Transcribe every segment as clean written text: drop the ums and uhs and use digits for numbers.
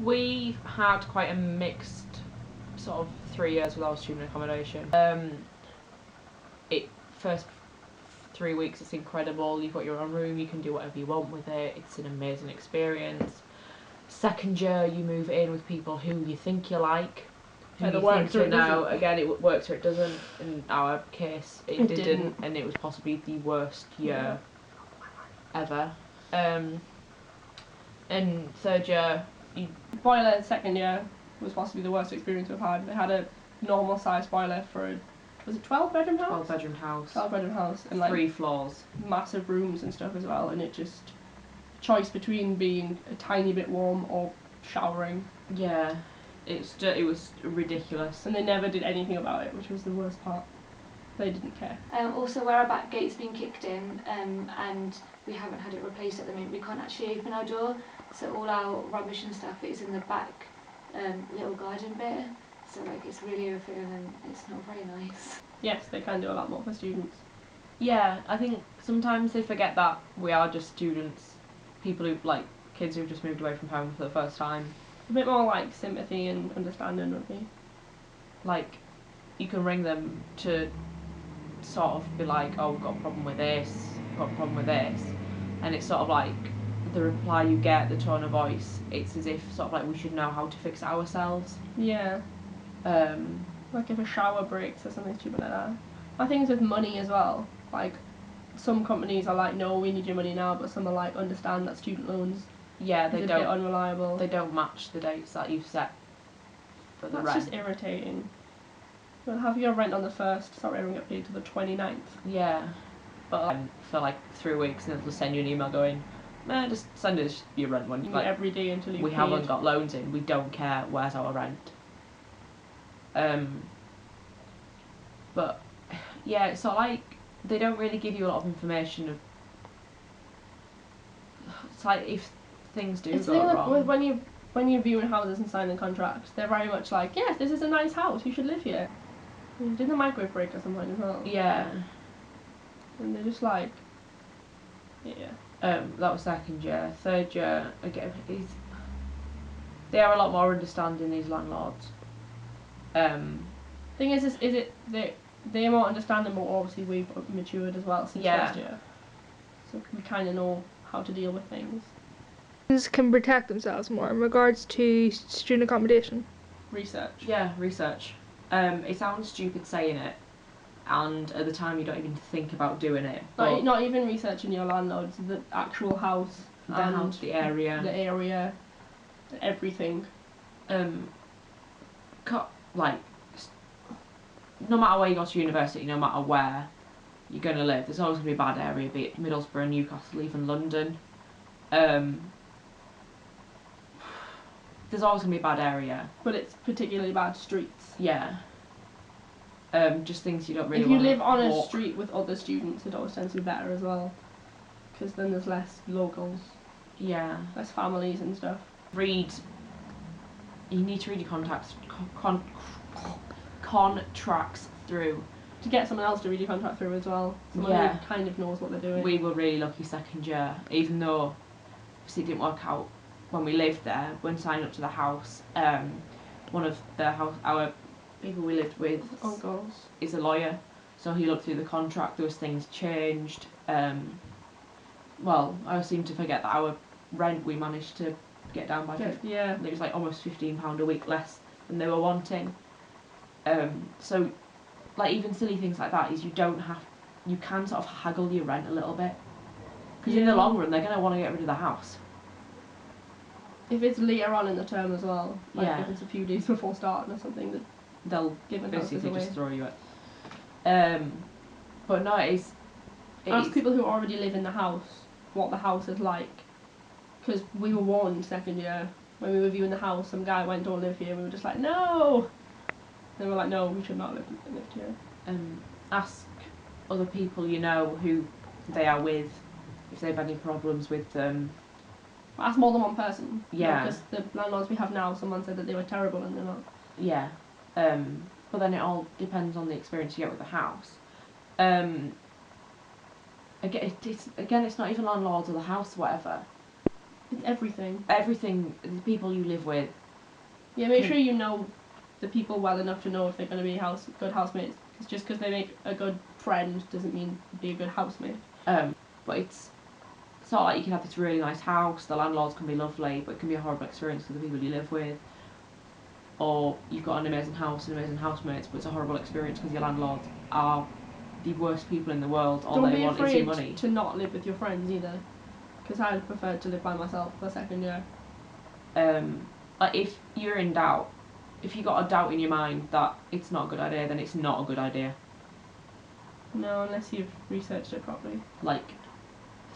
We've had quite a mixed sort of 3 years with our student accommodation. First 3 weeks it's incredible, you've got your own room, you can do whatever you want with it, it's an amazing experience. Second year you move in with people who you think you like, who you think you know. Again, it works or it doesn't. In our case it didn't, and it was possibly the worst year ever. And third year, boiler second year was possibly the worst experience we've had. They had a normal sized boiler for was it 12-bedroom house? 12-bedroom house. 12-bedroom house and like 3 floors. Massive rooms and stuff as well, and it just choice between being a tiny bit warm or showering. Yeah, it was ridiculous. And they never did anything about it, which was the worst part. They didn't care. Also, where our back gate's been kicked in, and we haven't had it replaced at the moment, we can't actually open our door, so all our rubbish and stuff is in the back little garden bit, so like it's really overfilling and it's not very nice. Yes, they can do a lot more for students. Yeah, I think sometimes they forget that we are just students, people who like kids who've just moved away from home for the first time. A bit more like sympathy and understanding, would be. Like, you can ring them to sort of be like, oh, we've got a problem with this, we've got a problem with this, and it's sort of like the reply you get, the tone of voice, it's as if sort of like we should know how to fix it ourselves. Yeah. Like if a shower breaks or something stupid like that. I think it's with money as well. Like, some companies are like, no, we need your money now, but some are like, understand that student loans. Yeah, they don't. A bit unreliable. They don't match the dates that you've set for the rent. That's just irritating. You'll have your rent on the 1st, sorry, I won't get paid till the 29th. Yeah, but for like 3 weeks, and they'll send you an email going, just send us your rent when you like, every day until you. We haven't got loans in. We don't care. Where's our rent? But yeah, so like they don't really give you a lot of information. It's like if things do go wrong. Like when you're viewing houses and signing contracts, they're very much like, yes, this is a nice house. You should live here. Didn't the microwave break or something as well? Yeah. And they're just like, yeah. That was second year. Third year, again, they are a lot more understanding, these landlords. Thing is they're more understanding, but obviously we've matured as well since first year. So we kind of know how to deal with things. Can protect themselves more in regards to student accommodation. Research. Yeah, research. It sounds stupid saying it, and at the time you don't even think about doing it. Not even researching your landlords, the actual house, the area, everything. Like, no matter where you go to university, no matter where you're going to live, there's always going to be a bad area, be it Middlesbrough, Newcastle, even London. There's always going to be a bad area. But it's particularly bad streets. Yeah. Just things you don't really want to If you live on a street with other students, it always tends to be better as well. Because then there's less locals. Yeah. Less families and stuff. You need to read your contracts through. To get someone else to read your contract through as well. Someone who kind of knows what they're doing. We were really lucky second year, even though obviously it didn't work out when we lived there. When signing up to the house, one of our people we lived with is a lawyer, so he looked through the contract. There was things changed. Well, I seem to forget that our rent we managed to get down by it was like almost £15 a week less than they were wanting. So like even silly things like that is you can sort of haggle your rent a little bit, because in the long run they're going to want to get rid of the house. If it's later on in the term as well, like if it's a few days before starting or something, that they'll basically just throw you it. But no, ask people who already live in the house what the house is like, because we were warned second year when we were viewing the house. Some guy went, don't live here. We were just like, no. They were like, no, we should not live here. Ask other people you know who they are with, if they've any problems with them. Ask more than one person. Yeah. Because the landlords we have now, someone said that they were terrible and they're not. Yeah. But then it all depends on the experience you get with the house. Again, it's not even landlords or the house or whatever. It's everything. Everything, the people you live with. Yeah, make sure you know the people well enough to know if they're going to be good housemates. Because just because they make a good friend doesn't mean be a good housemate. But it's not like you can have this really nice house, the landlords can be lovely, but it can be a horrible experience for the people you live with. Or you've got an amazing house and amazing housemates, but it's a horrible experience because your landlords are the worst people in the world. All Don't they be want is your money. afraid to not live with your friends either. Because I preferred to live by myself the second year. Like if you're in doubt, if you got a doubt in your mind that it's not a good idea, then it's not a good idea. No, unless you've researched it properly. Like,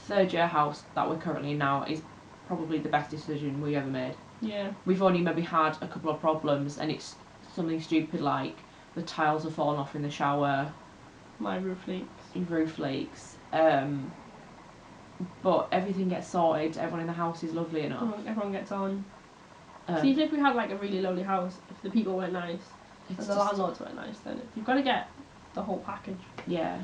third year house that we're currently in now is probably the best decision we ever made. Yeah. We've only maybe had a couple of problems, and it's something stupid like the tiles have fallen off in the shower. My roof leaks. But everything gets sorted. Everyone in the house is lovely enough. Everyone gets on. See, even if we had like a really lovely house, if the people weren't nice and the landlords weren't nice, then you've got to get the whole package. Yeah.